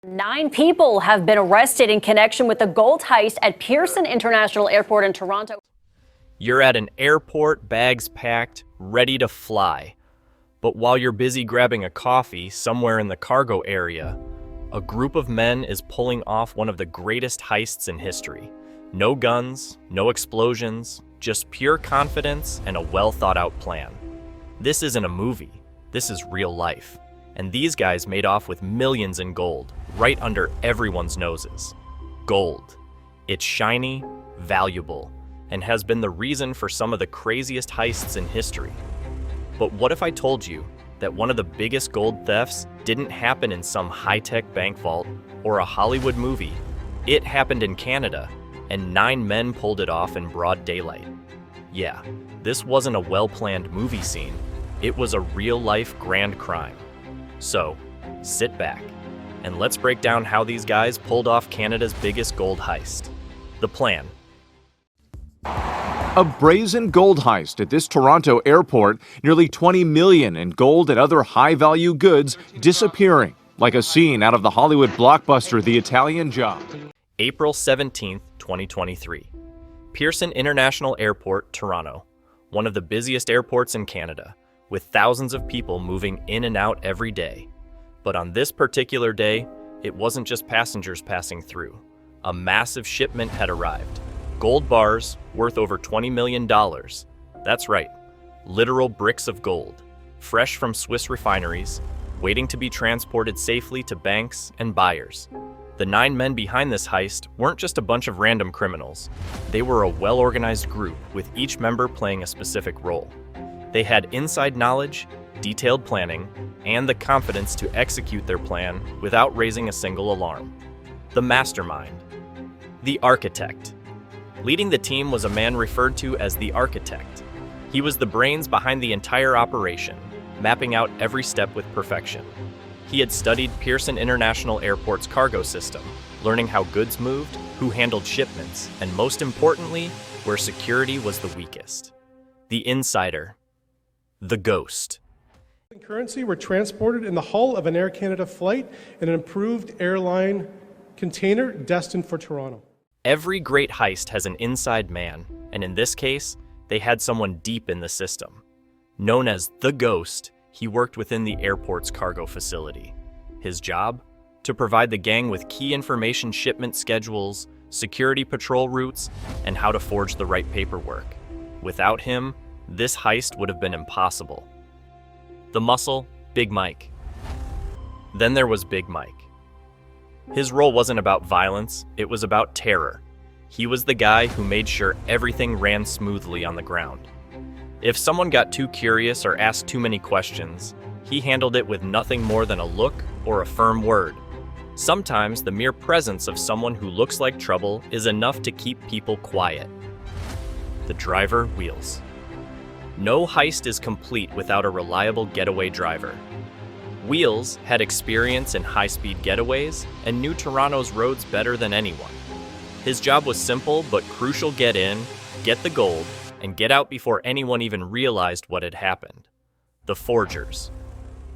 9 people have been arrested in connection with the gold heist at Pearson International Airport in Toronto. You're at an airport, bags packed, ready to fly. But while you're busy grabbing a coffee somewhere in the cargo area, a group of men is pulling off one of the greatest heists in history. No guns, no explosions, just pure confidence and a well-thought-out plan. This isn't a movie, this is real life. And these guys made off with millions in gold, right under everyone's noses. Gold. It's shiny, valuable, and has been the reason for some of the craziest heists in history. But what if I told you that one of the biggest gold thefts didn't happen in some high-tech bank vault or a Hollywood movie? It happened in Canada, and 9 men pulled it off in broad daylight. Yeah, this wasn't a well-planned movie scene. It was a real-life grand crime. So, sit back, and let's break down how these guys pulled off Canada's biggest gold heist. The plan. A brazen gold heist at this Toronto airport, nearly $20 million in gold and other high-value goods disappearing, like a scene out of the Hollywood blockbuster The Italian Job. April 17, 2023. Pearson International Airport, Toronto, one of the busiest airports in Canada, with thousands of people moving in and out every day. But on this particular day, it wasn't just passengers passing through. A massive shipment had arrived. Gold bars worth over $20 million. That's right, literal bricks of gold, fresh from Swiss refineries, waiting to be transported safely to banks and buyers. The 9 men behind this heist weren't just a bunch of random criminals. They were a well-organized group with each member playing a specific role. They had inside knowledge, detailed planning, and the confidence to execute their plan without raising a single alarm. The mastermind. The architect. Leading the team was a man referred to as the architect. He was the brains behind the entire operation, mapping out every step with perfection. He had studied Pearson International Airport's cargo system, learning how goods moved, who handled shipments, and most importantly, where security was the weakest. The insider. The ghost. Currency were transported in the hull of an Air Canada flight in an improved airline container destined for Toronto. Every great heist has an inside man, and in this case, they had someone deep in the system. Known as the Ghost, he worked within the airport's cargo facility. His job? To provide the gang with key information, shipment schedules, security patrol routes, and how to forge the right paperwork. Without him, this heist would have been impossible. The muscle, Big Mike. Then there was Big Mike. His role wasn't about violence, it was about terror. He was the guy who made sure everything ran smoothly on the ground. If someone got too curious or asked too many questions, he handled it with nothing more than a look or a firm word. Sometimes the mere presence of someone who looks like trouble is enough to keep people quiet. The driver wheels. No heist is complete without a reliable getaway driver. Wheels had experience in high-speed getaways and knew Toronto's roads better than anyone. His job was simple but crucial: get in, get the gold, and get out before anyone even realized what had happened. The forgers.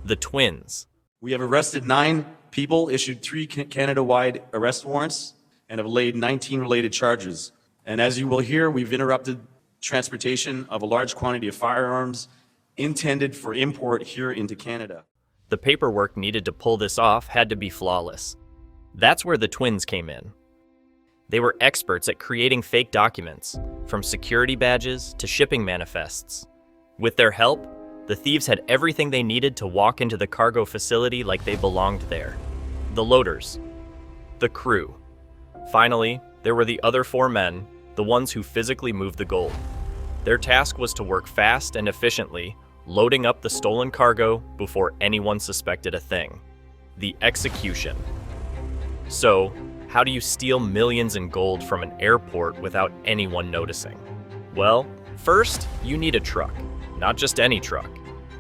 The twins. We have arrested 9 people, issued 3 Canada-wide arrest warrants, and have laid 19 related charges. And as you will hear, we've interrupted transportation of a large quantity of firearms intended for import here into Canada. The paperwork needed to pull this off had to be flawless. That's where the twins came in. They were experts at creating fake documents, from security badges to shipping manifests. With their help, the thieves had everything they needed to walk into the cargo facility like they belonged there. The loaders. The crew. Finally, there were the other 4 men, the ones who physically moved the gold. Their task was to work fast and efficiently, loading up the stolen cargo before anyone suspected a thing. The execution. So, how do you steal millions in gold from an airport without anyone noticing? Well, first, you need a truck. Not just any truck.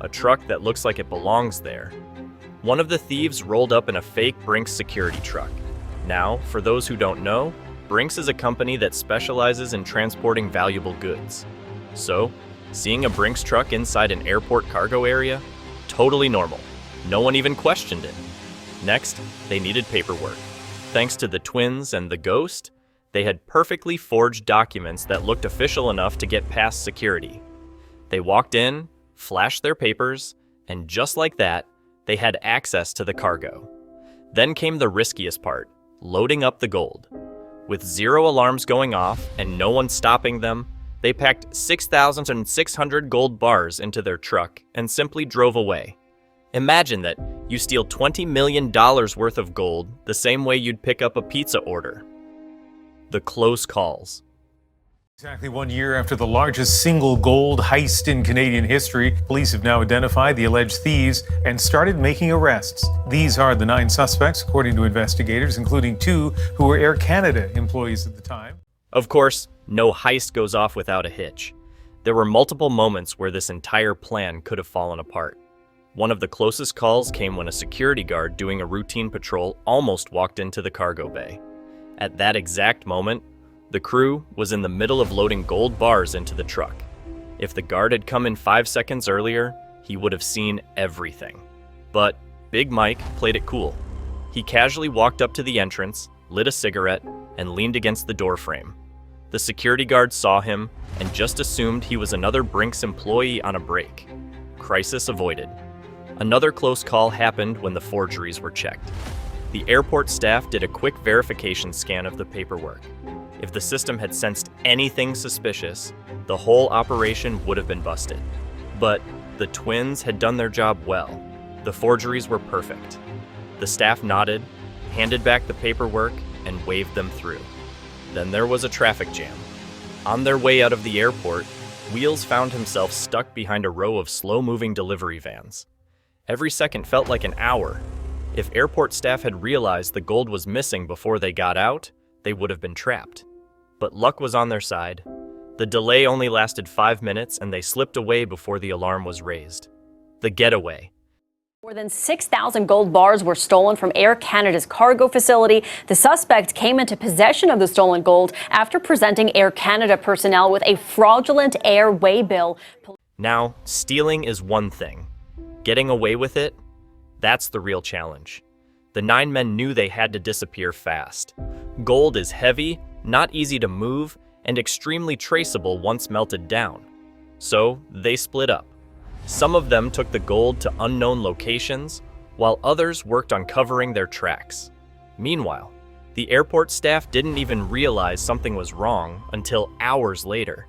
A truck that looks like it belongs there. One of the thieves rolled up in a fake Brinks security truck. Now, for those who don't know, Brinks is a company that specializes in transporting valuable goods. So, seeing a Brinks truck inside an airport cargo area? Totally normal. No one even questioned it. Next, they needed paperwork. Thanks to the twins and the ghost, they had perfectly forged documents that looked official enough to get past security. They walked in, flashed their papers, and just like that, they had access to the cargo. Then came the riskiest part, loading up the gold. With 0 alarms going off and no one stopping them, they packed 6,600 gold bars into their truck and simply drove away. Imagine that you steal $20 million worth of gold the same way you'd pick up a pizza order. The close calls. Exactly 1 year after the largest single gold heist in Canadian history, police have now identified the alleged thieves and started making arrests. These are the 9 suspects, according to investigators, including 2 who were Air Canada employees at the time. Of course, no heist goes off without a hitch. There were multiple moments where this entire plan could have fallen apart. One of the closest calls came when a security guard doing a routine patrol almost walked into the cargo bay. At that exact moment, the crew was in the middle of loading gold bars into the truck. If the guard had come in 5 seconds earlier, he would have seen everything. But Big Mike played it cool. He casually walked up to the entrance, lit a cigarette, and leaned against the doorframe. The security guard saw him and just assumed he was another Brinks employee on a break. Crisis avoided. Another close call happened when the forgeries were checked. The airport staff did a quick verification scan of the paperwork. If the system had sensed anything suspicious, the whole operation would have been busted. But the twins had done their job well. The forgeries were perfect. The staff nodded, handed back the paperwork, and waved them through. Then there was a traffic jam. On their way out of the airport, Wheels found himself stuck behind a row of slow-moving delivery vans. Every second felt like an hour. If airport staff had realized the gold was missing before they got out, they would have been trapped. But luck was on their side. The delay only lasted 5 minutes and they slipped away before the alarm was raised. The getaway. More than 6,000 gold bars were stolen from Air Canada's cargo facility. The suspect came into possession of the stolen gold after presenting Air Canada personnel with a fraudulent airway bill. Now, stealing is one thing. Getting away with it? That's the real challenge. The 9 men knew they had to disappear fast. Gold is heavy, not easy to move, and extremely traceable once melted down. So they split up. Some of them took the gold to unknown locations, while others worked on covering their tracks. Meanwhile, the airport staff didn't even realize something was wrong until hours later.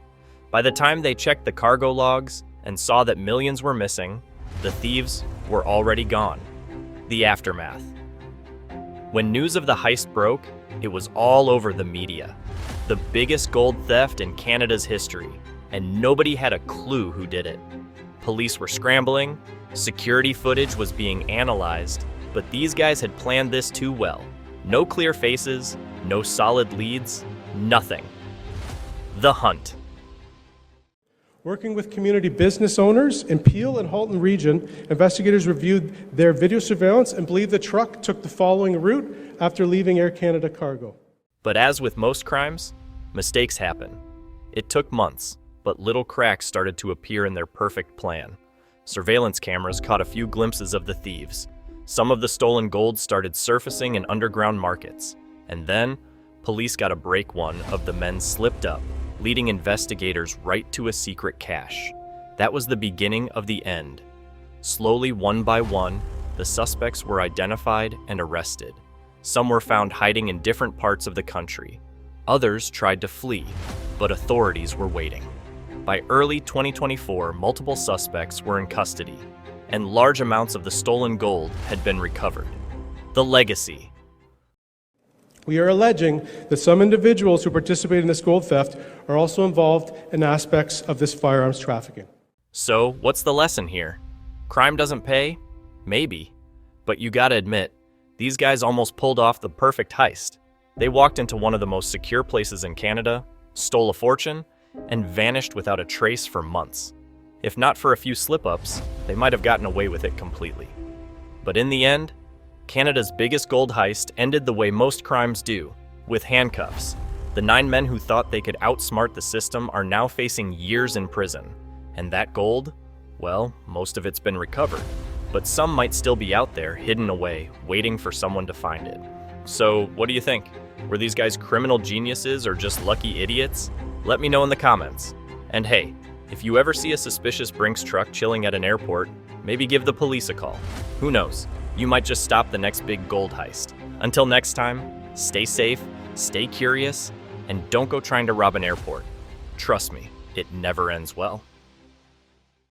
By the time they checked the cargo logs and saw that millions were missing, the thieves were already gone. The aftermath. When news of the heist broke, it was all over the media. The biggest gold theft in Canada's history, and nobody had a clue who did it. Police were scrambling, security footage was being analyzed, but these guys had planned this too well. No clear faces, no solid leads, nothing. The hunt. Working with community business owners in Peel and Halton region, investigators reviewed their video surveillance and believe the truck took the following route after leaving Air Canada cargo. But as with most crimes, mistakes happen. It took months, but little cracks started to appear in their perfect plan. Surveillance cameras caught a few glimpses of the thieves. Some of the stolen gold started surfacing in underground markets. And then, police got a break. One of the men slipped up, leading investigators right to a secret cache. That was the beginning of the end. Slowly, one by one, the suspects were identified and arrested. Some were found hiding in different parts of the country. Others tried to flee, but authorities were waiting. By early 2024, multiple suspects were in custody, and large amounts of the stolen gold had been recovered. The legacy. We are alleging that some individuals who participated in this gold theft are also involved in aspects of this firearms trafficking. So, what's the lesson here? Crime doesn't pay? Maybe. But you gotta admit, these guys almost pulled off the perfect heist. They walked into one of the most secure places in Canada, stole a fortune, and vanished without a trace for months. If not for a few slip-ups, they might have gotten away with it completely. But in the end, Canada's biggest gold heist ended the way most crimes do, with handcuffs. The 9 men who thought they could outsmart the system are now facing years in prison. And that gold? Well, most of it's been recovered. but some might still be out there, hidden away, waiting for someone to find it. So, what do you think? Were these guys criminal geniuses or just lucky idiots? Let me know in the comments. And hey, if you ever see a suspicious Brinks truck chilling at an airport, maybe give the police a call. Who knows? You might just stop the next big gold heist. Until next time, stay safe, stay curious, and don't go trying to rob an airport. Trust me, it never ends well.